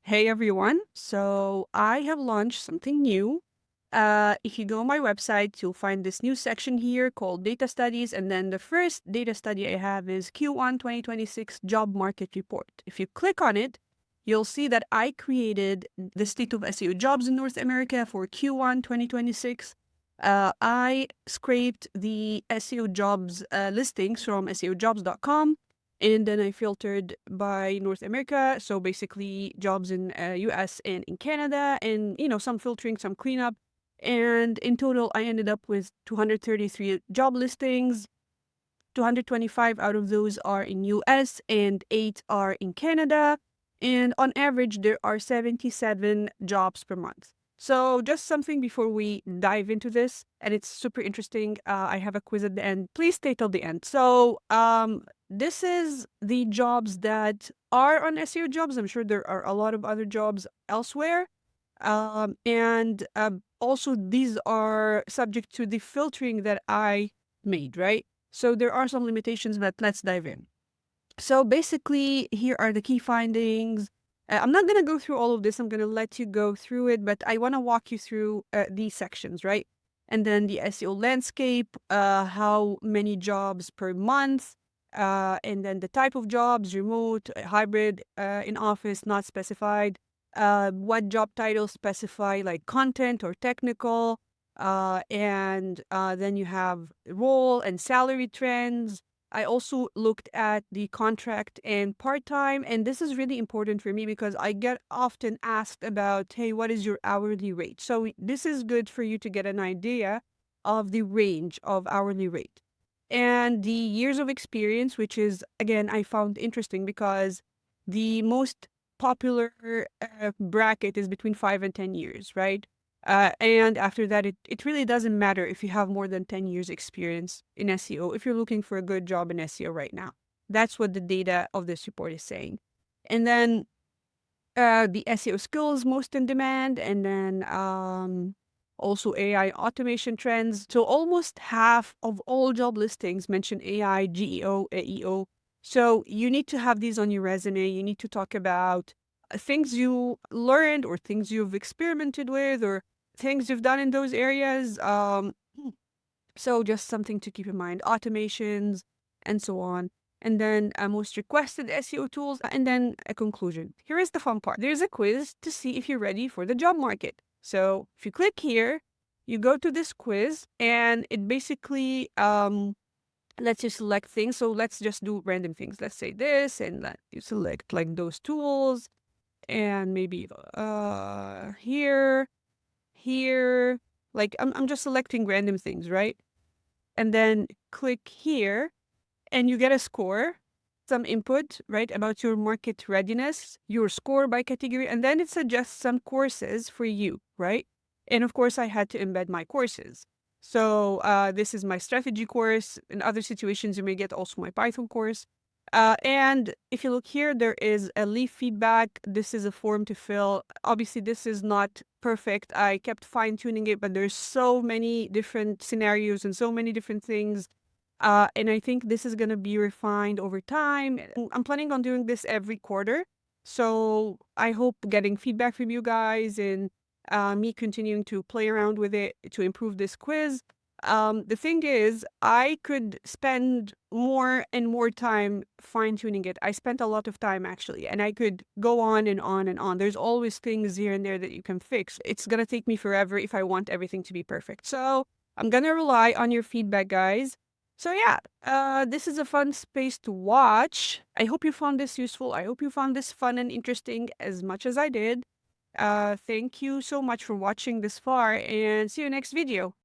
Hey everyone. So I have launched something new. If you go on my website, you'll find this new section here called Data Studies. And then the first data study I have is Q1 2026 Job Market Report. If you click on it, you'll see that I created the state of SEO jobs in North America for Q1 2026. I scraped the SEO jobs listings from SEOjobs.com. And then I filtered by North America. So basically jobs in US and in Canada and, some filtering, some cleanup. And in total, I ended up with 233 job listings. 225 out of those are in US and 8 are in Canada. And on average, there are 77 jobs per month. So just something before we dive into this, and it's super interesting. I have a quiz at the end. Please stay till the end. So this is the jobs that are on SEO jobs. I'm sure there are a lot of other jobs elsewhere. And also these are subject to the filtering that I made, right? So there are some limitations, but let's dive in. So basically, here are the key findings. I'm not going to go through all of this. I'm going to let you go through it, but I want to walk you through these sections, right? And then the SEO landscape, how many jobs per month, and then the type of jobs, remote, hybrid, in office, not specified. What job titles specify like content or technical, and then you have role and salary trends. I also looked at the contract and part-time, and this is really important for me because I get often asked about, hey, what is your hourly rate? So this is good for you to get an idea of the range of hourly rate. And the years of experience, which is, again, I found interesting because the most popular bracket is between 5 and 10 years, right? And after that, it really doesn't matter if you have more than 10 years experience in SEO, if you're looking for a good job in SEO right now. That's what the data of this report is saying. And then the SEO skills most in demand, and then also AI automation trends. So almost half of all job listings mention AI, GEO, AEO. So you need to have these on your resume. You need to talk about things you learned or things you've experimented with or things you've done in those areas. So just something to keep in mind, automations and so on. And then most requested SEO tools, and then a conclusion. Here is the fun part. There's a quiz to see if you're ready for the job market. So if you click here, you go to this quiz, and it basically lets you select things. So let's just do random things. Let's say this, and let you select like those tools, and maybe here. Like I'm just selecting random things, right? And then click here and you get a score, some input, right, about your market readiness, your score by category, and then it suggests some courses for you, right? And of course, I had to embed my courses. So this is my strategy course. In other situations, you may get also my Python course. And if you look here, there is a leave feedback. This is a form to fill. Obviously, this is not perfect. I kept fine tuning it, but there's so many different scenarios and so many different things. And I think this is going to be refined over time. I'm planning on doing this every quarter. So I hope getting feedback from you guys and me continuing to play around with it to improve this quiz. The thing is, I could spend more and more time fine tuning it. I spent a lot of time actually, and I could go on and on and on. There's always things here and there that you can fix. It's going to take me forever if I want everything to be perfect. So I'm going to rely on your feedback, guys. So yeah, this is a fun space to watch. I hope you found this useful. I hope you found this fun and interesting as much as I did. Thank you so much for watching this far, and see you next video.